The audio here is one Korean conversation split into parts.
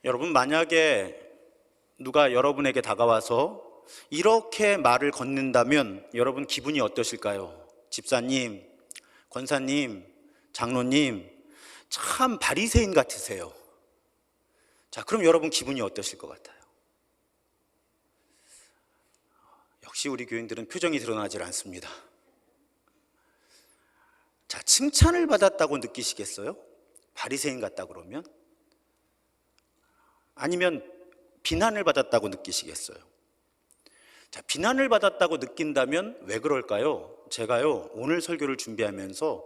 여러분, 만약에 누가 여러분에게 다가와서 이렇게 말을 건넨다면 여러분 기분이 어떠실까요? 집사님, 권사님, 장로님, 참 바리새인 같으세요. 자, 그럼 여러분 기분이 어떠실 것 같아요? 역시 우리 교인들은 표정이 드러나질 않습니다. 자, 칭찬을 받았다고 느끼시겠어요? 바리새인 같다 그러면? 아니면 비난을 받았다고 느끼시겠어요? 자, 비난을 받았다고 느낀다면 왜 그럴까요? 제가요, 오늘 설교를 준비하면서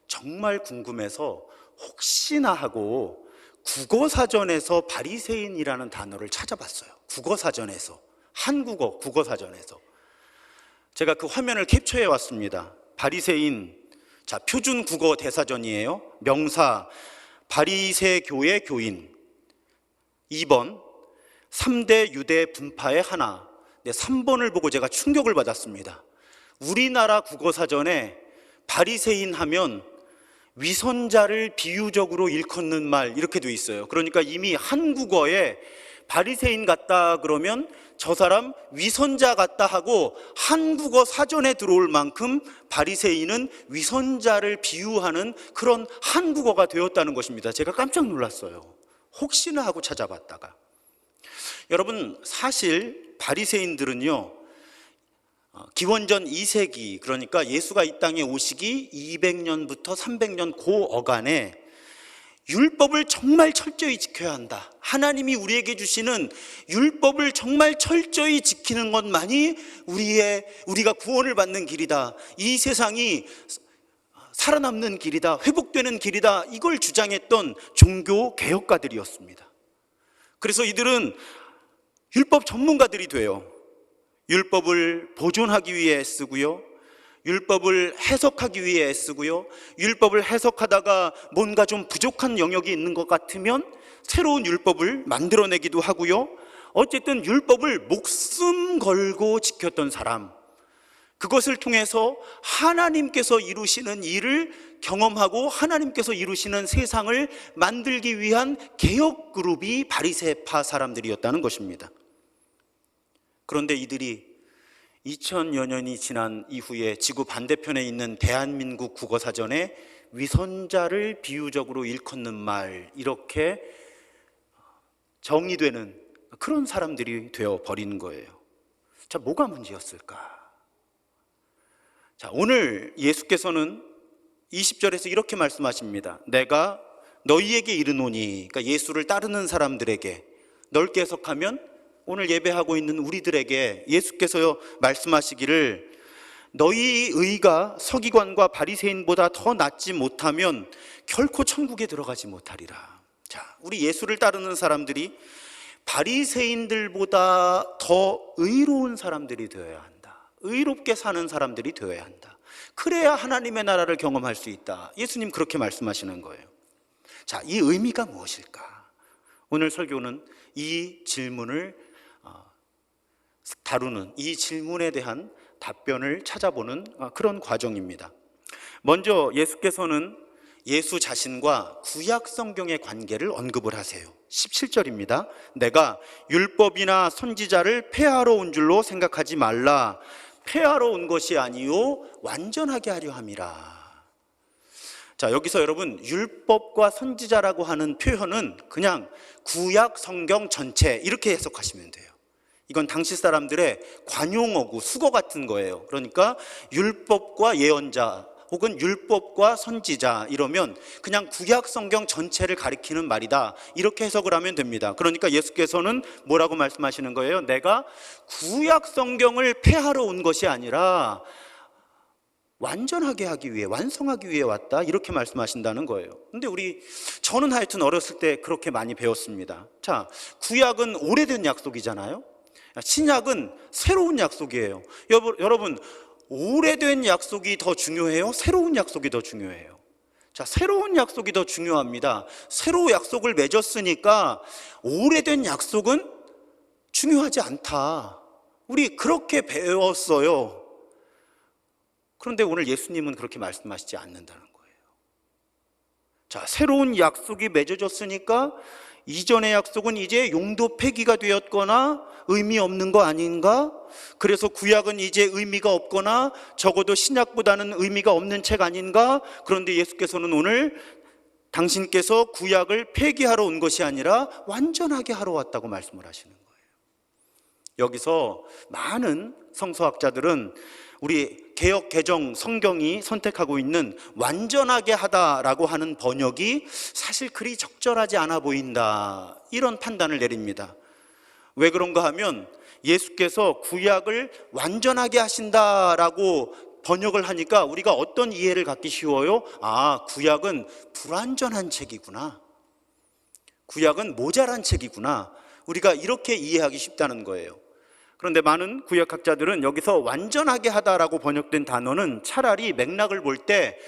정말 궁금해서 혹시나 하고 국어사전에서 바리새인이라는 단어를 찾아봤어요. 국어사전에서, 한국어 국어사전에서. 제가 그 화면을 캡처해 왔습니다. 바리새인, 자, 표준 국어 대사전이에요. 명사, 바리새교의 교인. 2번, 3대 유대 분파의 하나. 네, 3번을 보고 제가 충격을 받았습니다. 우리나라 국어사전에 바리새인 하면 위선자를 비유적으로 일컫는 말, 이렇게 돼 있어요. 그러니까 이미 한국어에 바리새인 같다 그러면 저 사람 위선자 같다 하고 한국어 사전에 들어올 만큼 바리새인은 위선자를 비유하는 그런 한국어가 되었다는 것입니다. 제가 깜짝 놀랐어요. 혹시나 하고 찾아봤다가. 여러분, 사실 바리새인들은요, 기원전 2세기, 그러니까 예수가 이 땅에 오시기 200년부터 300년 그 어간에 율법을 정말 철저히 지켜야 한다. 하나님이 우리에게 주시는 율법을 정말 철저히 지키는 것만이 우리가 구원을 받는 길이다. 이 세상이 살아남는 길이다. 회복되는 길이다. 이걸 주장했던 종교 개혁가들이었습니다. 그래서 이들은 율법 전문가들이 돼요. 율법을 보존하기 위해 애쓰고요, 율법을 해석하기 위해 애쓰고요, 율법을 해석하다가 뭔가 좀 부족한 영역이 있는 것 같으면 새로운 율법을 만들어내기도 하고요. 어쨌든 율법을 목숨 걸고 지켰던 사람, 그것을 통해서 하나님께서 이루시는 일을 경험하고 하나님께서 이루시는 세상을 만들기 위한 개혁 그룹이 바리새파 사람들이었다는 것입니다. 그런데 이들이 2000여 년이 지난 이후에 지구 반대편에 있는 대한민국 국어사전에 위선자를 비유적으로 일컫는 말, 이렇게 정의되는 그런 사람들이 되어 버린 거예요. 자, 뭐가 문제였을까? 자, 오늘 예수께서는 20절에서 이렇게 말씀하십니다. 내가 너희에게 이르노니, 그러니까 예수를 따르는 사람들에게, 넓게 해석하면 오늘 예배하고 있는 우리들에게 예수께서 말씀하시기를, 너희 의가 서기관과 바리새인보다 더 낫지 못하면 결코 천국에 들어가지 못하리라. 자, 우리 예수를 따르는 사람들이 바리새인들보다 더 의로운 사람들이 되어야 한다. 의롭게 사는 사람들이 되어야 한다. 그래야 하나님의 나라를 경험할 수 있다. 예수님 그렇게 말씀하시는 거예요. 자, 이 의미가 무엇일까? 오늘 설교는 이 질문을 다루는, 이 질문에 대한 답변을 찾아보는 그런 과정입니다. 먼저 예수께서는 예수 자신과 구약 성경의 관계를 언급을 하세요. 17절입니다. 내가 율법이나 선지자를 폐하러 온 줄로 생각하지 말라. 폐하러 온 것이 아니요 완전하게 하려 함이라. 자, 여기서 여러분, 율법과 선지자라고 하는 표현은 그냥 구약 성경 전체, 이렇게 해석하시면 돼요. 이건 당시 사람들의 관용어구, 수거 같은 거예요. 그러니까 율법과 예언자 혹은 율법과 선지자, 이러면 그냥 구약 성경 전체를 가리키는 말이다, 이렇게 해석을 하면 됩니다. 그러니까 예수께서는 뭐라고 말씀하시는 거예요? 내가 구약 성경을 폐하러 온 것이 아니라 완전하게 하기 위해, 완성하기 위해 왔다, 이렇게 말씀하신다는 거예요. 근데 저는 하여튼 어렸을 때 그렇게 많이 배웠습니다. 자, 구약은 오래된 약속이잖아요. 신약은 새로운 약속이에요. 여러분, 오래된 약속이 더 중요해요? 새로운 약속이 더 중요해요? 자, 새로운 약속이 더 중요합니다. 새로 약속을 맺었으니까 오래된 약속은 중요하지 않다. 우리 그렇게 배웠어요. 그런데 오늘 예수님은 그렇게 말씀하시지 않는다는 거예요. 자, 새로운 약속이 맺어졌으니까 이전의 약속은 이제 용도 폐기가 되었거나 의미 없는 거 아닌가? 그래서 구약은 이제 의미가 없거나 적어도 신약보다는 의미가 없는 책 아닌가? 그런데 예수께서는 오늘 당신께서 구약을 폐기하러 온 것이 아니라 완전하게 하러 왔다고 말씀을 하시는 거예요. 여기서 많은 성서학자들은 우리 개역 개정 성경이 선택하고 있는 완전하게 하다라고 하는 번역이 사실 그리 적절하지 않아 보인다, 이런 판단을 내립니다. 왜 그런가 하면 예수께서 구약을 완전하게 하신다라고 번역을 하니까 우리가 어떤 이해를 갖기 쉬워요? 아, 구약은 불완전한 책이구나, 구약은 모자란 책이구나, 우리가 이렇게 이해하기 쉽다는 거예요. 그런데 많은 구약학자들은 여기서 완전하게 하다라고 번역된 단어는 차라리 맥락을 볼 때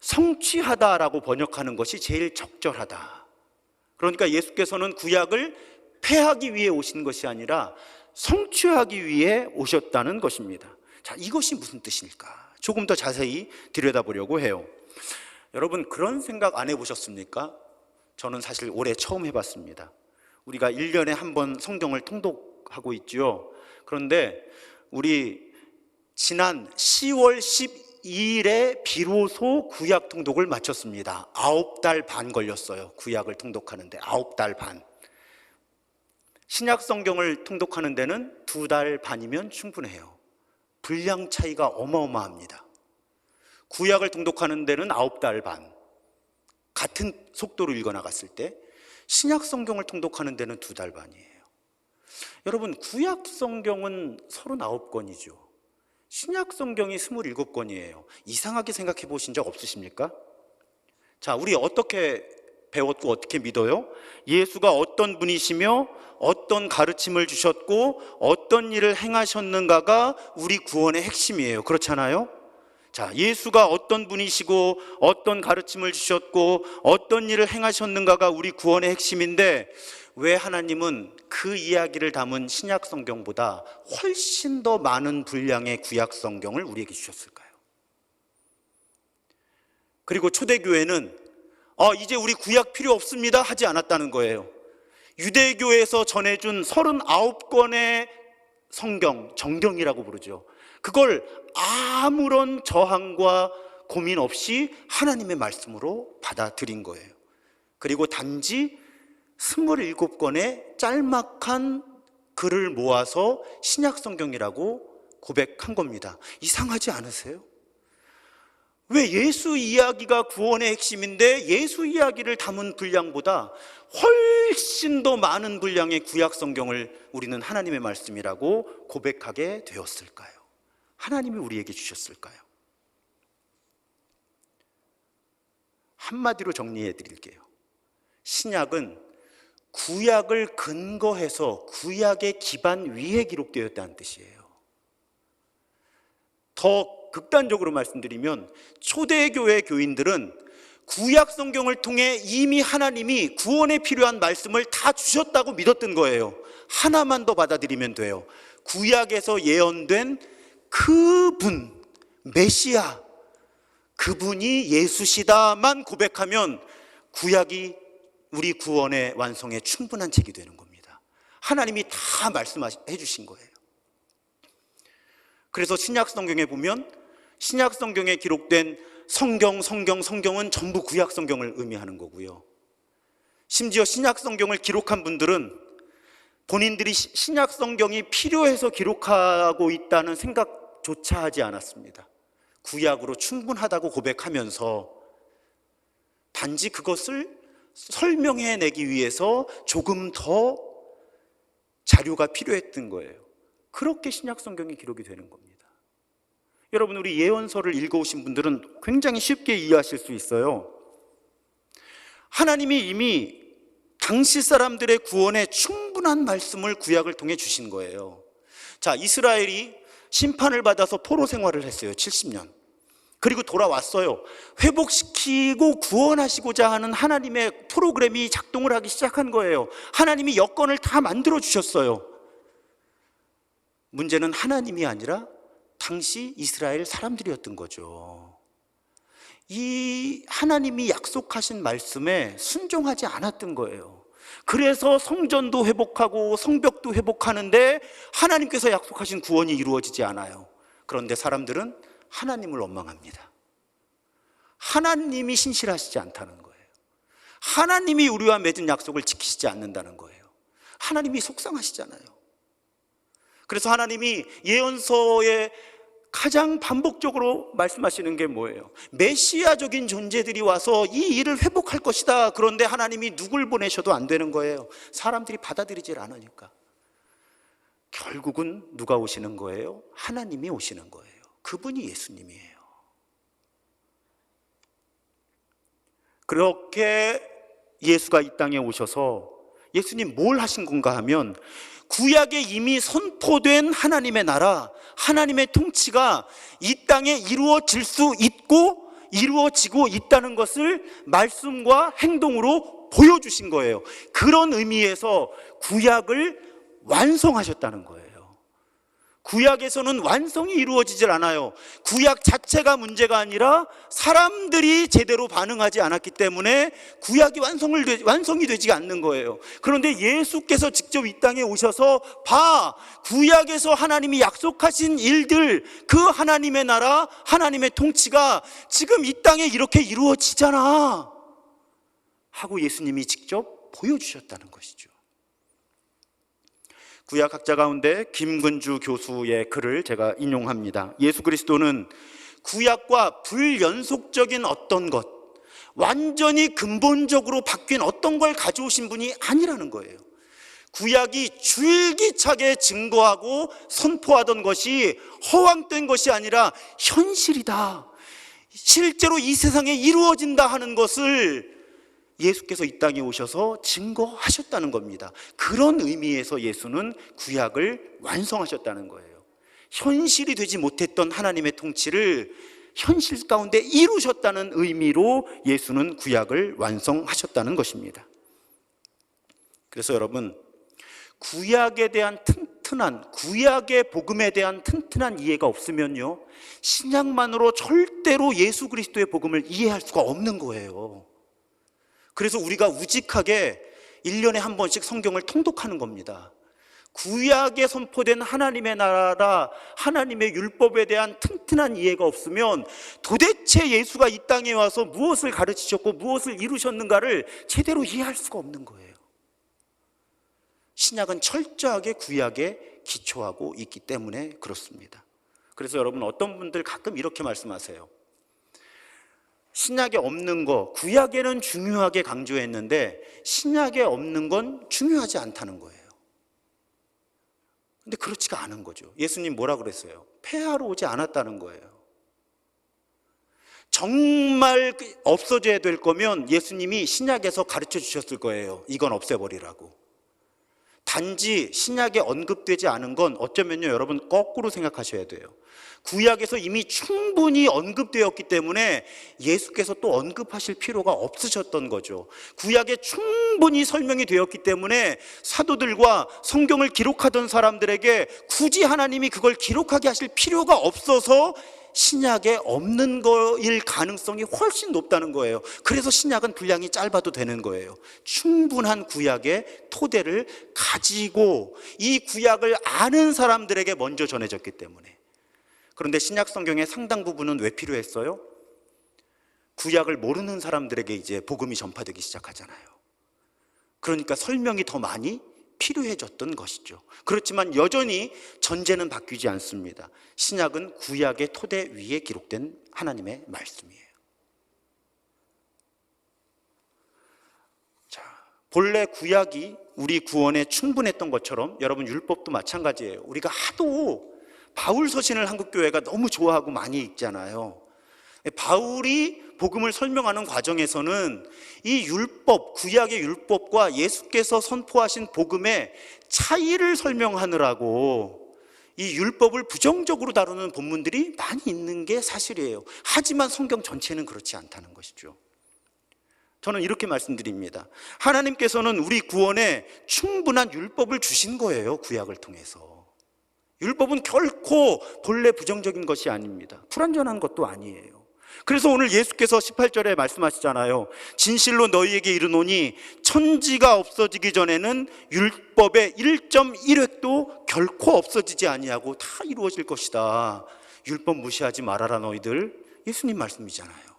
성취하다라고 번역하는 것이 제일 적절하다. 그러니까 예수께서는 구약을 폐하기 위해 오신 것이 아니라 성취하기 위해 오셨다는 것입니다. 자, 이것이 무슨 뜻일까? 조금 더 자세히 들여다보려고 해요. 여러분, 그런 생각 안 해보셨습니까? 저는 사실 올해 처음 해봤습니다. 우리가 1년에 한 번 성경을 통독하고 있죠. 그런데 우리 지난 10월 12일에 비로소 구약 통독을 마쳤습니다. 9달 반 걸렸어요. 구약을 통독하는데 9달 반. 신약 성경을 통독하는 데는 2달 반이면 충분해요. 분량 차이가 어마어마합니다. 구약을 통독하는 데는 9달 반, 같은 속도로 읽어나갔을 때, 신약 성경을 통독하는 데는 2달 반이에요. 여러분, 구약 성경은 39권이죠. 신약 성경이 27권이에요. 이상하게 생각해 보신 적 없으십니까? 자, 우리 어떻게 배웠고 어떻게 믿어요? 예수가 어떤 분이시며 어떤 가르침을 주셨고 어떤 일을 행하셨는가가 우리 구원의 핵심이에요. 그렇잖아요? 자, 예수가 어떤 분이시고 어떤 가르침을 주셨고 어떤 일을 행하셨는가가 우리 구원의 핵심인데, 왜 하나님은 그 이야기를 담은 신약 성경보다 훨씬 더 많은 분량의 구약 성경을 우리에게 주셨을까요? 그리고 초대교회는 이제 우리 구약 필요 없습니다 하지 않았다는 거예요. 유대교에서 전해준 39권의 성경, 정경이라고 부르죠. 그걸 아무런 저항과 고민 없이 하나님의 말씀으로 받아들인 거예요. 그리고 단지 27권의 짤막한 글을 모아서 신약 성경이라고 고백한 겁니다. 이상하지 않으세요? 왜 예수 이야기가 구원의 핵심인데 예수 이야기를 담은 분량보다 훨씬 더 많은 분량의 구약 성경을 우리는 하나님의 말씀이라고 고백하게 되었을까요? 하나님이 우리에게 주셨을까요? 한마디로 정리해 드릴게요. 신약은 구약을 근거해서 구약의 기반 위에 기록되었다는 뜻이에요. 더 극단적으로 말씀드리면 초대교회 교인들은 구약 성경을 통해 이미 하나님이 구원에 필요한 말씀을 다 주셨다고 믿었던 거예요. 하나만 더 받아들이면 돼요. 구약에서 예언된 그분, 메시아, 그분이 예수시다만 고백하면 구약이 우리 구원의 완성에 충분한 책이 되는 겁니다. 하나님이 다 말씀해 주신 거예요. 그래서 신약 성경에 보면 신약 성경에 기록된 성경은 전부 구약 성경을 의미하는 거고요. 심지어 신약 성경을 기록한 분들은 본인들이 신약 성경이 필요해서 기록하고 있다는 생각조차 하지 않았습니다. 구약으로 충분하다고 고백하면서 단지 그것을 설명해내기 위해서 조금 더 자료가 필요했던 거예요. 그렇게 신약 성경이 기록이 되는 겁니다. 여러분, 우리 예언서를 읽어오신 분들은 굉장히 쉽게 이해하실 수 있어요. 하나님이 이미 당시 사람들의 구원에 충분한 말씀을 구약을 통해 주신 거예요. 자, 이스라엘이 심판을 받아서 포로 생활을 했어요. 70년. 그리고 돌아왔어요. 회복시키고 구원하시고자 하는 하나님의 프로그램이 작동을 하기 시작한 거예요. 하나님이 여건을 다 만들어 주셨어요. 문제는 하나님이 아니라 당시 이스라엘 사람들이었던 거죠. 이 하나님이 약속하신 말씀에 순종하지 않았던 거예요. 그래서 성전도 회복하고 성벽도 회복하는데 하나님께서 약속하신 구원이 이루어지지 않아요. 그런데 사람들은 하나님을 원망합니다. 하나님이 신실하시지 않다는 거예요. 하나님이 우리와 맺은 약속을 지키시지 않는다는 거예요. 하나님이 속상하시잖아요. 그래서 하나님이 예언서에 가장 반복적으로 말씀하시는 게 뭐예요? 메시아적인 존재들이 와서 이 일을 회복할 것이다. 그런데 하나님이 누굴 보내셔도 안 되는 거예요. 사람들이 받아들이질 않으니까. 결국은 누가 오시는 거예요? 하나님이 오시는 거예요. 그분이 예수님이에요. 그렇게 예수가 이 땅에 오셔서 예수님 뭘 하신 건가 하면 구약에 이미 선포된 하나님의 나라, 하나님의 통치가 이 땅에 이루어질 수 있고 이루어지고 있다는 것을 말씀과 행동으로 보여주신 거예요. 그런 의미에서 구약을 완성하셨다는 거예요. 구약에서는 완성이 이루어지질 않아요. 구약 자체가 문제가 아니라 사람들이 제대로 반응하지 않았기 때문에 구약이 완성이 되지 않는 거예요. 그런데 예수께서 직접 이 땅에 오셔서 봐, 구약에서 하나님이 약속하신 일들, 그 하나님의 나라, 하나님의 통치가 지금 이 땅에 이렇게 이루어지잖아 하고 예수님이 직접 보여주셨다는 것이죠. 구약학자 가운데 김근주 교수의 글을 제가 인용합니다. 예수 그리스도는 구약과 불연속적인 어떤 것, 완전히 근본적으로 바뀐 어떤 걸 가져오신 분이 아니라는 거예요. 구약이 줄기차게 증거하고 선포하던 것이 허황된 것이 아니라 현실이다, 실제로 이 세상에 이루어진다 하는 것을 예수께서 이 땅에 오셔서 증거하셨다는 겁니다. 그런 의미에서 예수는 구약을 완성하셨다는 거예요. 현실이 되지 못했던 하나님의 통치를 현실 가운데 이루셨다는 의미로 예수는 구약을 완성하셨다는 것입니다. 그래서 여러분, 구약에 대한 구약의 복음에 대한 튼튼한 이해가 없으면요, 신약만으로 절대로 예수 그리스도의 복음을 이해할 수가 없는 거예요. 그래서 우리가 우직하게 1년에 한 번씩 성경을 통독하는 겁니다. 구약에 선포된 하나님의 나라, 하나님의 율법에 대한 튼튼한 이해가 없으면 도대체 예수가 이 땅에 와서 무엇을 가르치셨고 무엇을 이루셨는가를 제대로 이해할 수가 없는 거예요. 신약은 철저하게 구약에 기초하고 있기 때문에 그렇습니다. 그래서 여러분, 어떤 분들 가끔 이렇게 말씀하세요. 신약에 없는 거 구약에는 중요하게 강조했는데 신약에 없는 건 중요하지 않다는 거예요. 근데 그렇지가 않은 거죠. 예수님 뭐라 그랬어요? 폐하러 오지 않았다는 거예요. 정말 없어져야 될 거면 예수님이 신약에서 가르쳐 주셨을 거예요. 이건 없애버리라고. 단지 신약에 언급되지 않은 건 어쩌면요, 여러분 거꾸로 생각하셔야 돼요. 구약에서 이미 충분히 언급되었기 때문에 예수께서 또 언급하실 필요가 없으셨던 거죠. 구약에 충분히 설명이 되었기 때문에 사도들과 성경을 기록하던 사람들에게 굳이 하나님이 그걸 기록하게 하실 필요가 없어서 신약에 없는 거일 가능성이 훨씬 높다는 거예요. 그래서 신약은 분량이 짧아도 되는 거예요. 충분한 구약의 토대를 가지고 이 구약을 아는 사람들에게 먼저 전해졌기 때문에. 그런데 신약 성경의 상당 부분은 왜 필요했어요? 구약을 모르는 사람들에게 이제 복음이 전파되기 시작하잖아요. 그러니까 설명이 더 많이 필요해졌던 것이죠. 그렇지만 여전히 전제는 바뀌지 않습니다. 신약은 구약의 토대 위에 기록된 하나님의 말씀이에요. 자, 본래 구약이 우리 구원에 충분했던 것처럼 여러분 율법도 마찬가지예요. 우리가 하도 바울 서신을 한국교회가 너무 좋아하고 많이 읽잖아요. 바울이 복음을 설명하는 과정에서는 이 율법, 구약의 율법과 예수께서 선포하신 복음의 차이를 설명하느라고 이 율법을 부정적으로 다루는 본문들이 많이 있는 게 사실이에요. 하지만 성경 전체는 그렇지 않다는 것이죠. 저는 이렇게 말씀드립니다. 하나님께서는 우리 구원에 충분한 율법을 주신 거예요. 구약을 통해서. 율법은 결코 본래 부정적인 것이 아닙니다. 불완전한 것도 아니에요. 그래서 오늘 예수께서 18절에 말씀하시잖아요. 진실로 너희에게 이르노니 천지가 없어지기 전에는 율법의 1.1획도 결코 없어지지 아니하고 다 이루어질 것이다. 율법 무시하지 말아라 너희들. 예수님 말씀이잖아요.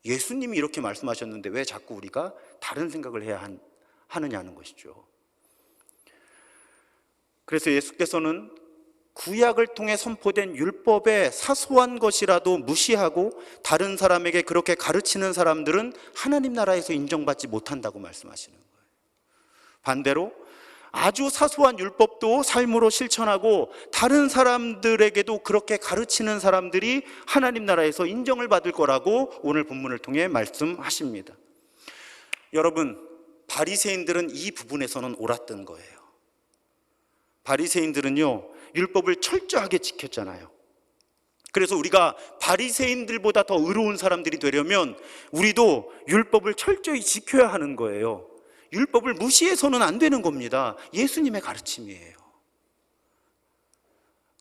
예수님이 이렇게 말씀하셨는데 왜 자꾸 우리가 다른 생각을 해야 하느냐는 것이죠. 그래서 예수께서는 구약을 통해 선포된 율법의 사소한 것이라도 무시하고 다른 사람에게 그렇게 가르치는 사람들은 하나님 나라에서 인정받지 못한다고 말씀하시는 거예요. 반대로 아주 사소한 율법도 삶으로 실천하고 다른 사람들에게도 그렇게 가르치는 사람들이 하나님 나라에서 인정을 받을 거라고 오늘 본문을 통해 말씀하십니다. 여러분, 바리새인들은 이 부분에서는 옳았던 거예요. 바리새인들은요, 율법을 철저하게 지켰잖아요. 그래서 우리가 바리새인들보다 더 의로운 사람들이 되려면 우리도 율법을 철저히 지켜야 하는 거예요. 율법을 무시해서는 안 되는 겁니다. 예수님의 가르침이에요.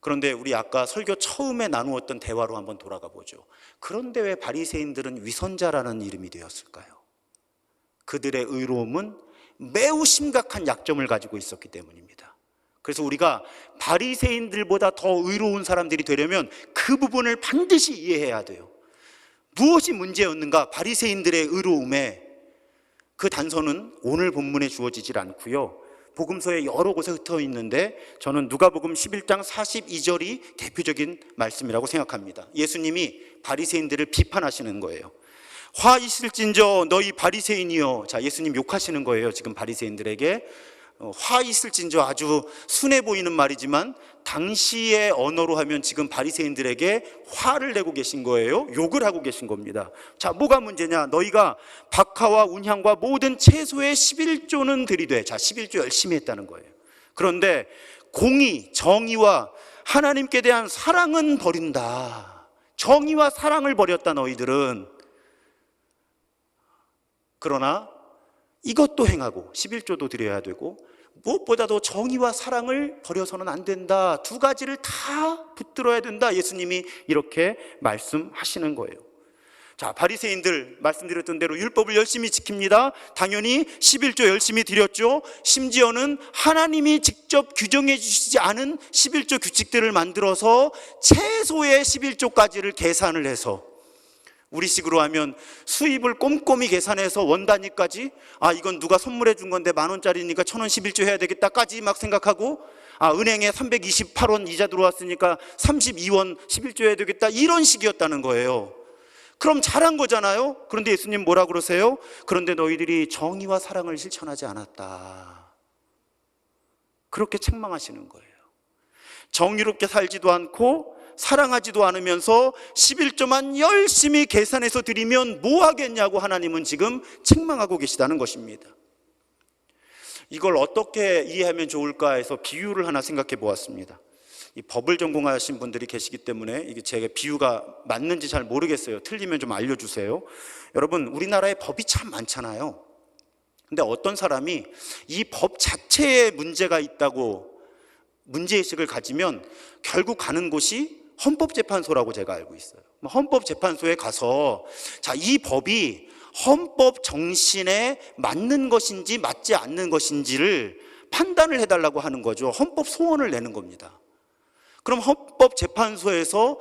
그런데 우리 아까 설교 처음에 나누었던 대화로 한번 돌아가 보죠. 그런데 왜 바리새인들은 위선자라는 이름이 되었을까요? 그들의 의로움은 매우 심각한 약점을 가지고 있었기 때문입니다. 그래서 우리가 바리새인들보다 더 의로운 사람들이 되려면 그 부분을 반드시 이해해야 돼요. 무엇이 문제였는가? 바리새인들의 의로움에 그 단서는 오늘 본문에 주어지질 않고요. 복음서에 여러 곳에 흩어 있는데 저는 누가복음 11장 42절이 대표적인 말씀이라고 생각합니다. 예수님이 바리새인들을 비판하시는 거예요. 화 있을진저 너희 바리새인이여. 자, 예수님 욕하시는 거예요. 지금 바리새인들에게. 화 있을진저 아주 순해 보이는 말이지만 당시의 언어로 하면 지금 바리새인들에게 화를 내고 계신 거예요. 욕을 하고 계신 겁니다. 자, 뭐가 문제냐? 너희가 박하와 운향과 모든 채소의 11조는 들이되. 자, 11조 열심히 했다는 거예요. 그런데 공의, 정의와 하나님께 대한 사랑은 버린다. 정의와 사랑을 버렸다 너희들은. 그러나 이것도 행하고 11조도 드려야 되고 무엇보다도 정의와 사랑을 버려서는 안 된다. 두 가지를 다 붙들어야 된다. 예수님이 이렇게 말씀하시는 거예요. 자, 바리새인들 말씀드렸던 대로 율법을 열심히 지킵니다. 당연히 11조 열심히 드렸죠. 심지어는 하나님이 직접 규정해 주시지 않은 11조 규칙들을 만들어서 최소의 11조까지를 계산을 해서 우리식으로 하면 수입을 꼼꼼히 계산해서 원 단위까지, 이건 누가 선물해 준 건데 10,000원짜리니까 1,000원 11조 해야 되겠다까지 막 생각하고, 은행에 328원 이자 들어왔으니까 32원 11조 해야 되겠다, 이런 식이었다는 거예요. 그럼 잘한 거잖아요. 그런데 예수님 뭐라 그러세요? 그런데 너희들이 정의와 사랑을 실천하지 않았다. 그렇게 책망하시는 거예요. 정의롭게 살지도 않고 사랑하지도 않으면서 11조만 열심히 계산해서 드리면 뭐 하겠냐고 하나님은 지금 책망하고 계시다는 것입니다. 이걸 어떻게 이해하면 좋을까 해서 비유를 하나 생각해 보았습니다. 이 법을 전공하신 분들이 계시기 때문에 이게 제가 비유가 맞는지 잘 모르겠어요. 틀리면 좀 알려주세요. 여러분, 우리나라에 법이 참 많잖아요. 근데 어떤 사람이 이 법 자체에 문제가 있다고 문제의식을 가지면 결국 가는 곳이 헌법재판소라고 제가 알고 있어요. 헌법재판소에 가서 이 법이 헌법 정신에 맞는 것인지 맞지 않는 것인지를 판단을 해달라고 하는 거죠. 헌법 소원을 내는 겁니다. 그럼 헌법재판소에서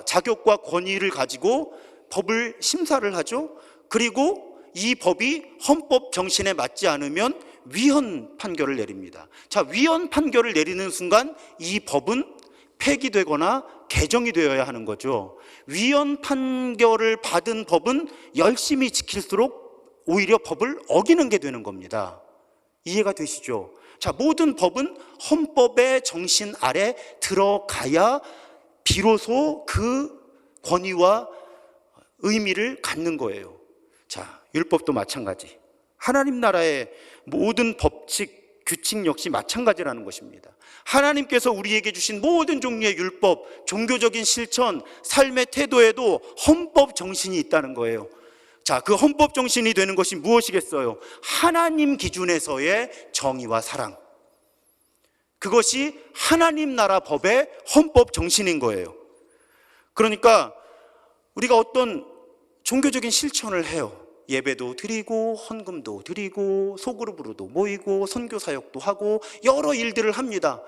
자격과 권위를 가지고 법을 심사를 하죠. 그리고 이 법이 헌법 정신에 맞지 않으면 위헌 판결을 내립니다. 위헌 판결을 내리는 순간 이 법은 폐기되거나 개정이 되어야 하는 거죠. 위헌 판결을 받은 법은 열심히 지킬수록 오히려 법을 어기는 게 되는 겁니다. 이해가 되시죠? 모든 법은 헌법의 정신 아래 들어가야 비로소 그 권위와 의미를 갖는 거예요. 율법도 마찬가지. 하나님 나라의 모든 법칙, 규칙 역시 마찬가지라는 것입니다. 하나님께서 우리에게 주신 모든 종류의 율법, 종교적인 실천, 삶의 태도에도 헌법 정신이 있다는 거예요. 그 헌법 정신이 되는 것이 무엇이겠어요? 하나님 기준에서의 정의와 사랑. 그것이 하나님 나라 법의 헌법 정신인 거예요. 그러니까 우리가 어떤 종교적인 실천을 해요. 예배도 드리고 헌금도 드리고 소그룹으로도 모이고 선교 사역도 하고 여러 일들을 합니다.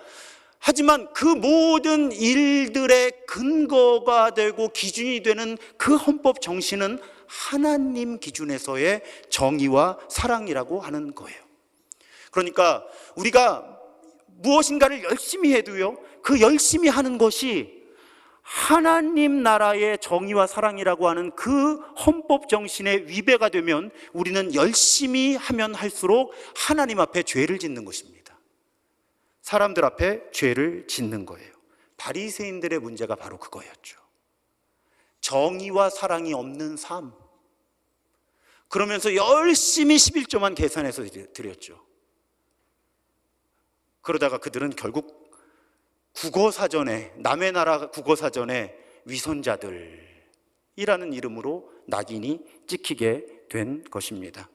하지만 그 모든 일들의 근거가 되고 기준이 되는 그 헌법 정신은 하나님 기준에서의 정의와 사랑이라고 하는 거예요. 그러니까 우리가 무엇인가를 열심히 해도요, 그 열심히 하는 것이 하나님 나라의 정의와 사랑이라고 하는 그 헌법 정신의 위배가 되면 우리는 열심히 하면 할수록 하나님 앞에 죄를 짓는 것입니다. 사람들 앞에 죄를 짓는 거예요. 바리새인들의 문제가 바로 그거였죠. 정의와 사랑이 없는 삶. 그러면서 열심히 11조만 계산해서 드렸죠. 그러다가 그들은 결국 국어사전에, 남의 나라 국어사전에 위선자들이라는 이름으로 낙인이 찍히게 된 것입니다.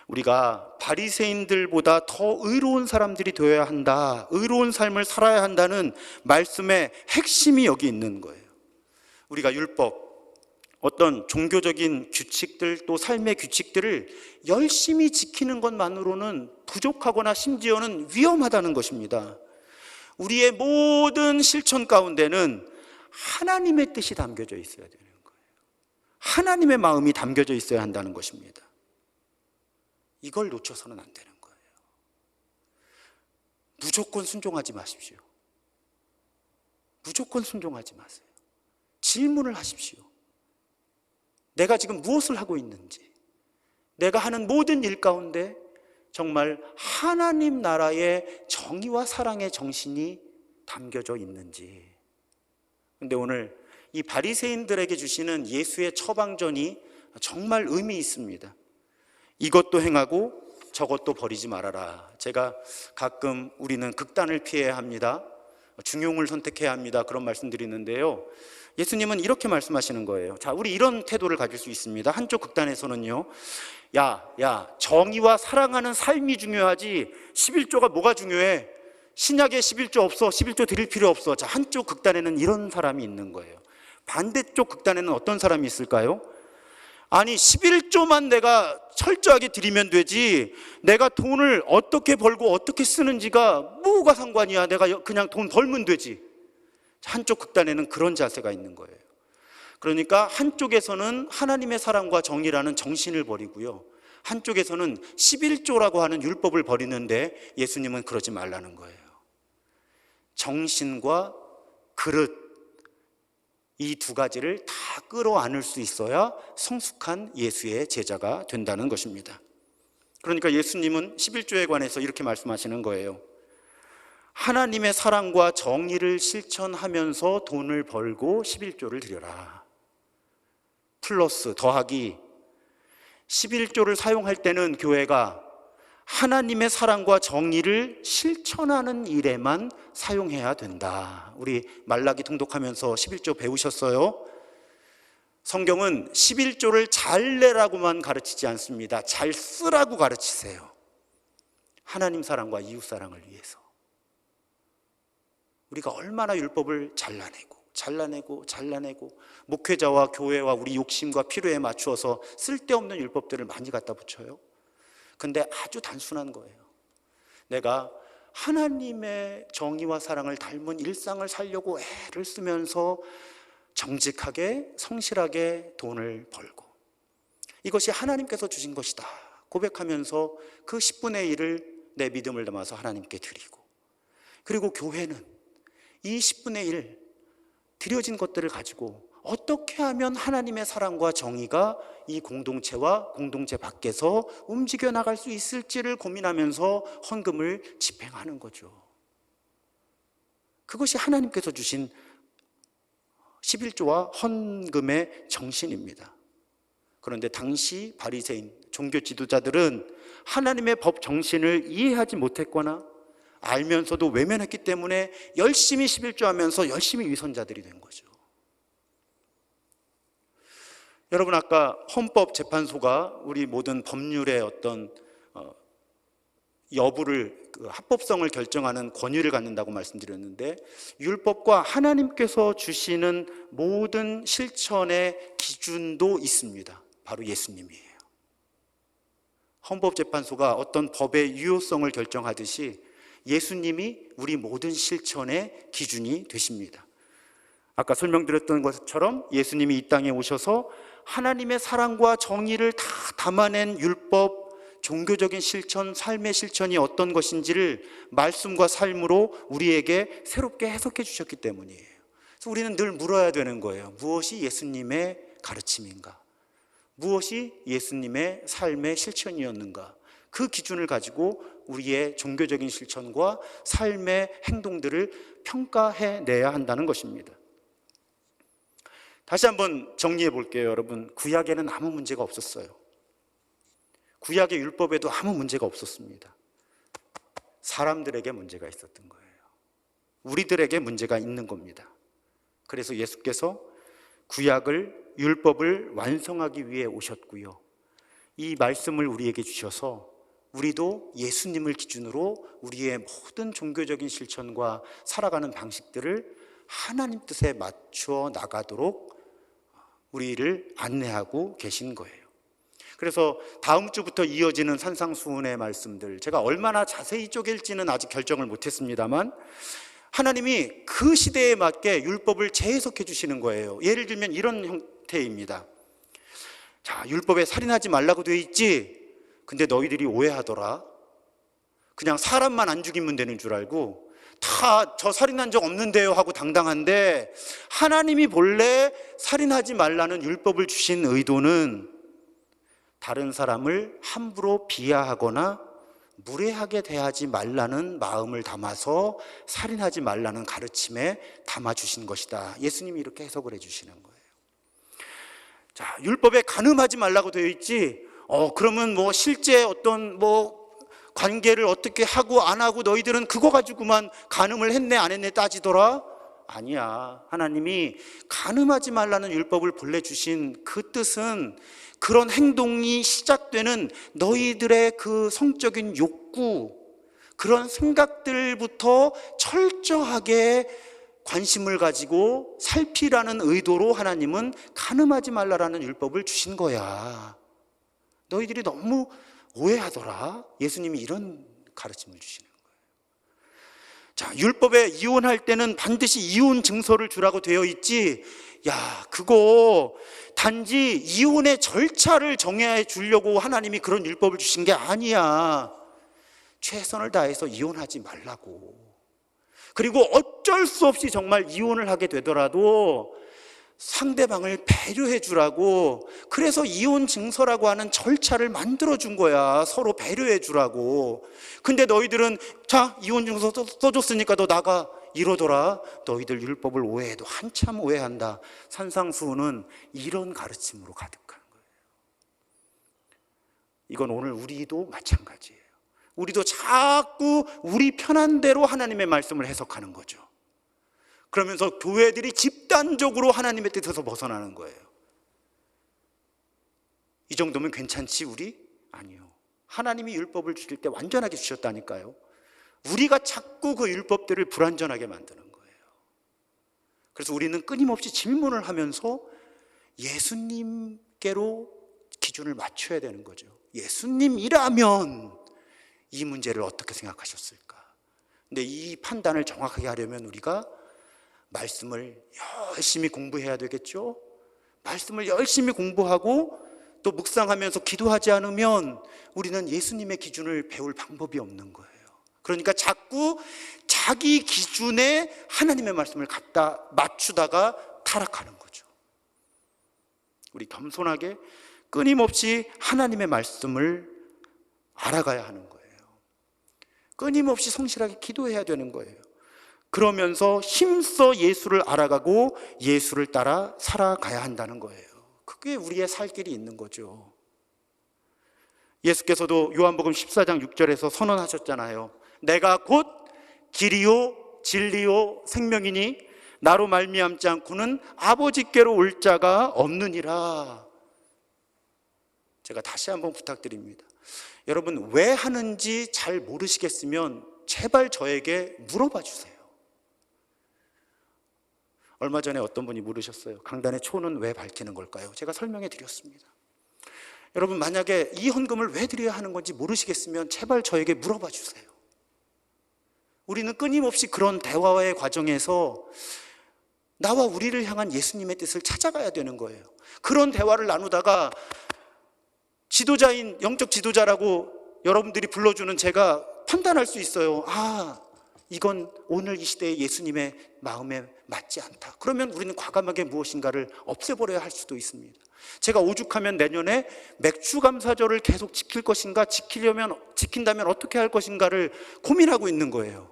우리가 바리새인들보다 더 의로운 사람들이 되어야 한다, 의로운 삶을 살아야 한다는 말씀의 핵심이 여기 있는 거예요. 우리가 율법, 어떤 종교적인 규칙들, 또 삶의 규칙들을 열심히 지키는 것만으로는 부족하거나 심지어는 위험하다는 것입니다. 우리의 모든 실천 가운데는 하나님의 뜻이 담겨져 있어야 되는 거예요. 하나님의 마음이 담겨져 있어야 한다는 것입니다. 이걸 놓쳐서는 안 되는 거예요. 무조건 순종하지 마십시오. 무조건 순종하지 마세요. 질문을 하십시오. 내가 지금 무엇을 하고 있는지, 내가 하는 모든 일 가운데 정말 하나님 나라의 정의와 사랑의 정신이 담겨져 있는지. 그런데 오늘 이 바리새인들에게 주시는 예수의 처방전이 정말 의미 있습니다. 이것도 행하고 저것도 버리지 말아라. 제가 가끔 우리는 극단을 피해야 합니다, 중용을 선택해야 합니다, 그런 말씀 드리는데요, 예수님은 이렇게 말씀하시는 거예요. 자, 우리 이런 태도를 가질 수 있습니다. 한쪽 극단에서는요, 야, 정의와 사랑하는 삶이 중요하지 11조가 뭐가 중요해? 신약에 11조 없어, 11조 드릴 필요 없어. 자, 한쪽 극단에는 이런 사람이 있는 거예요. 반대쪽 극단에는 어떤 사람이 있을까요? 아니, 11조만 내가 철저하게 드리면 되지, 내가 돈을 어떻게 벌고 어떻게 쓰는지가 뭐가 상관이야, 내가 그냥 돈 벌면 되지. 한쪽 극단에는 그런 자세가 있는 거예요. 그러니까 한쪽에서는 하나님의 사랑과 정의라는 정신을 버리고요, 한쪽에서는 11조라고 하는 율법을 버리는데 예수님은 그러지 말라는 거예요. 정신과 그릇, 이 두 가지를 다 끌어안을 수 있어야 성숙한 예수의 제자가 된다는 것입니다. 그러니까 예수님은 11조에 관해서 이렇게 말씀하시는 거예요. 하나님의 사랑과 정의를 실천하면서 돈을 벌고 11조를 드려라. 플러스 더하기 11조를 사용할 때는 교회가 하나님의 사랑과 정의를 실천하는 일에만 사용해야 된다. 우리 말라기 통독하면서 11조 배우셨어요? 성경은 11조를 잘 내라고만 가르치지 않습니다. 잘 쓰라고 가르치세요. 하나님 사랑과 이웃 사랑을 위해서. 우리가 얼마나 율법을 잘라내고 목회자와 교회와 우리 욕심과 필요에 맞추어서 쓸데없는 율법들을 많이 갖다 붙여요. 근데 아주 단순한 거예요. 내가 하나님의 정의와 사랑을 닮은 일상을 살려고 애를 쓰면서 정직하게 성실하게 돈을 벌고, 이것이 하나님께서 주신 것이다 고백하면서 그 10분의 1을 내 믿음을 담아서 하나님께 드리고, 그리고 교회는 이 10분의 1 드려진 것들을 가지고 어떻게 하면 하나님의 사랑과 정의가 이 공동체와 공동체 밖에서 움직여 나갈 수 있을지를 고민하면서 헌금을 집행하는 거죠. 그것이 하나님께서 주신 11조와 헌금의 정신입니다. 그런데 당시 바리새인 종교 지도자들은 하나님의 법 정신을 이해하지 못했거나 알면서도 외면했기 때문에 열심히 11조 하면서 열심히 위선자들이 된 거죠. 여러분, 아까 헌법재판소가 우리 모든 법률의 어떤 여부를 그 합법성을 결정하는 권위를 갖는다고 말씀드렸는데, 율법과 하나님께서 주시는 모든 실천의 기준도 있습니다. 바로 예수님이에요. 헌법재판소가 어떤 법의 유효성을 결정하듯이 예수님이 우리 모든 실천의 기준이 되십니다. 아까 설명드렸던 것처럼 예수님이 이 땅에 오셔서 하나님의 사랑과 정의를 다 담아낸 율법, 종교적인 실천, 삶의 실천이 어떤 것인지를 말씀과 삶으로 우리에게 새롭게 해석해 주셨기 때문이에요. 그래서 우리는 늘 물어야 되는 거예요. 무엇이 예수님의 가르침인가? 무엇이 예수님의 삶의 실천이었는가? 그 기준을 가지고 우리의 종교적인 실천과 삶의 행동들을 평가해내야 한다는 것입니다. 다시 한번 정리해 볼게요. 여러분, 구약에는 아무 문제가 없었어요. 구약의 율법에도 아무 문제가 없었습니다. 사람들에게 문제가 있었던 거예요. 우리들에게 문제가 있는 겁니다. 그래서 예수께서 구약을, 율법을 완성하기 위해 오셨고요, 이 말씀을 우리에게 주셔서 우리도 예수님을 기준으로 우리의 모든 종교적인 실천과 살아가는 방식들을 하나님 뜻에 맞추어 나가도록 우리를 안내하고 계신 거예요. 그래서 다음 주부터 이어지는 산상수훈의 말씀들, 제가 얼마나 자세히 쪼갤지는 아직 결정을 못했습니다만 하나님이 그 시대에 맞게 율법을 재해석해 주시는 거예요. 예를 들면 이런 형태입니다. 자, 율법에 살인하지 말라고 되어 있지? 근데 너희들이 오해하더라. 그냥 사람만 안 죽이면 되는 줄 알고 다 저 살인한 적 없는데요 하고 당당한데, 하나님이 본래 살인하지 말라는 율법을 주신 의도는 다른 사람을 함부로 비하하거나 무례하게 대하지 말라는 마음을 담아서 살인하지 말라는 가르침에 담아주신 것이다. 예수님이 이렇게 해석을 해주시는 거예요. 자, 율법에 간음하지 말라고 되어 있지? 그러면 뭐 실제 어떤 관계를 어떻게 하고 안 하고 너희들은 그거 가지고만 간음을 했네 안 했네 따지더라? 아니야. 하나님이 간음하지 말라는 율법을 본래 주신 그 뜻은 그런 행동이 시작되는 너희들의 그 성적인 욕구, 그런 생각들부터 철저하게 관심을 가지고 살피라는 의도로 하나님은 간음하지 말라라는 율법을 주신 거야. 너희들이 너무 오해하더라. 예수님이 이런 가르침을 주시는 거예요. 자, 율법에 이혼할 때는 반드시 이혼 증서를 주라고 되어 있지? 야, 그거 단지 이혼의 절차를 정해 주려고 하나님이 그런 율법을 주신 게 아니야. 최선을 다해서 이혼하지 말라고. 그리고 어쩔 수 없이 정말 이혼을 하게 되더라도 상대방을 배려해 주라고. 그래서 이혼 증서라고 하는 절차를 만들어 준 거야. 서로 배려해 주라고. 근데 너희들은 자, 이혼 증서 써줬으니까 너 나가 이러더라. 너희들 율법을 오해해도 한참 오해한다. 산상수훈은 이런 가르침으로 가득한 거예요. 이건 오늘 우리도 마찬가지예요. 우리도 자꾸 우리 편한 대로 하나님의 말씀을 해석하는 거죠. 그러면서 교회들이 집단적으로 하나님의 뜻에서 벗어나는 거예요. 이 정도면 괜찮지 우리? 아니요. 하나님이 율법을 주실 때 완전하게 주셨다니까요. 우리가 자꾸 그 율법들을 불완전하게 만드는 거예요. 그래서 우리는 끊임없이 질문을 하면서 예수님께로 기준을 맞춰야 되는 거죠. 예수님이라면 이 문제를 어떻게 생각하셨을까? 근데 이 판단을 정확하게 하려면 우리가 말씀을 열심히 공부해야 되겠죠? 말씀을 열심히 공부하고 또 묵상하면서 기도하지 않으면 우리는 예수님의 기준을 배울 방법이 없는 거예요. 그러니까 자꾸 자기 기준에 하나님의 말씀을 갖다 맞추다가 타락하는 거죠. 우리 겸손하게 끊임없이 하나님의 말씀을 알아가야 하는 거예요. 끊임없이 성실하게 기도해야 되는 거예요. 그러면서 힘써 예수를 알아가고 예수를 따라 살아가야 한다는 거예요. 그게 우리의 살 길이 있는 거죠. 예수께서도 요한복음 14장 6절에서 선언하셨잖아요. 내가 곧 길이요 진리요 생명이니 나로 말미암지 않고는 아버지께로 올 자가 없느니라. 제가 다시 한번 부탁드립니다. 여러분, 왜 하는지 잘 모르시겠으면 제발 저에게 물어봐 주세요. 얼마 전에 어떤 분이 물으셨어요. 강단의 초는 왜 밝히는 걸까요? 제가 설명해 드렸습니다. 여러분, 만약에 이 헌금을 왜 드려야 하는 건지 모르시겠으면 제발 저에게 물어봐 주세요. 우리는 끊임없이 그런 대화의 과정에서 나와 우리를 향한 예수님의 뜻을 찾아가야 되는 거예요. 그런 대화를 나누다가 지도자인, 영적 지도자라고 여러분들이 불러주는 제가 판단할 수 있어요. 이건 오늘 이 시대의 예수님의 마음에 맞지 않다. 그러면 우리는 과감하게 무엇인가를 없애버려야 할 수도 있습니다. 제가 오죽하면 내년에 맥주감사절을 계속 지킬 것인가, 지킨다면 어떻게 할 것인가를 고민하고 있는 거예요.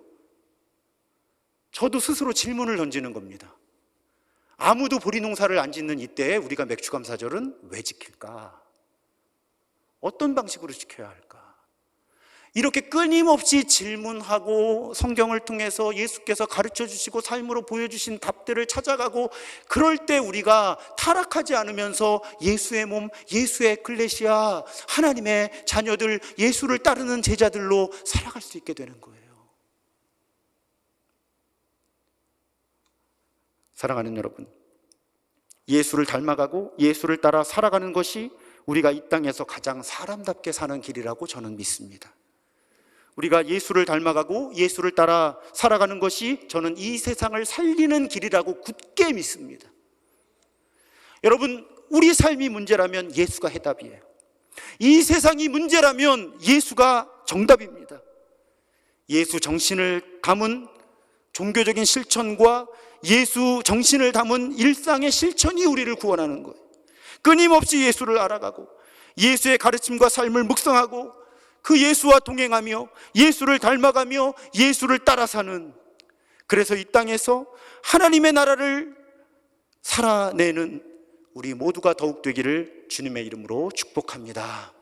저도 스스로 질문을 던지는 겁니다. 아무도 보리농사를 안 짓는 이때에 우리가 맥주감사절은 왜 지킬까? 어떤 방식으로 지켜야 할까? 이렇게 끊임없이 질문하고 성경을 통해서 예수께서 가르쳐 주시고 삶으로 보여주신 답들을 찾아가고, 그럴 때 우리가 타락하지 않으면서 예수의 몸, 예수의 에클레시아, 하나님의 자녀들, 예수를 따르는 제자들로 살아갈 수 있게 되는 거예요. 사랑하는 여러분, 예수를 닮아가고 예수를 따라 살아가는 것이 우리가 이 땅에서 가장 사람답게 사는 길이라고 저는 믿습니다. 우리가 예수를 닮아가고 예수를 따라 살아가는 것이 저는 이 세상을 살리는 길이라고 굳게 믿습니다. 여러분, 우리 삶이 문제라면 예수가 해답이에요. 이 세상이 문제라면 예수가 정답입니다. 예수 정신을 담은 종교적인 실천과 예수 정신을 담은 일상의 실천이 우리를 구원하는 거예요. 끊임없이 예수를 알아가고 예수의 가르침과 삶을 묵상하고 그 예수와 동행하며 예수를 닮아가며 예수를 따라 사는, 그래서 이 땅에서 하나님의 나라를 살아내는 우리 모두가 더욱 되기를 주님의 이름으로 축복합니다.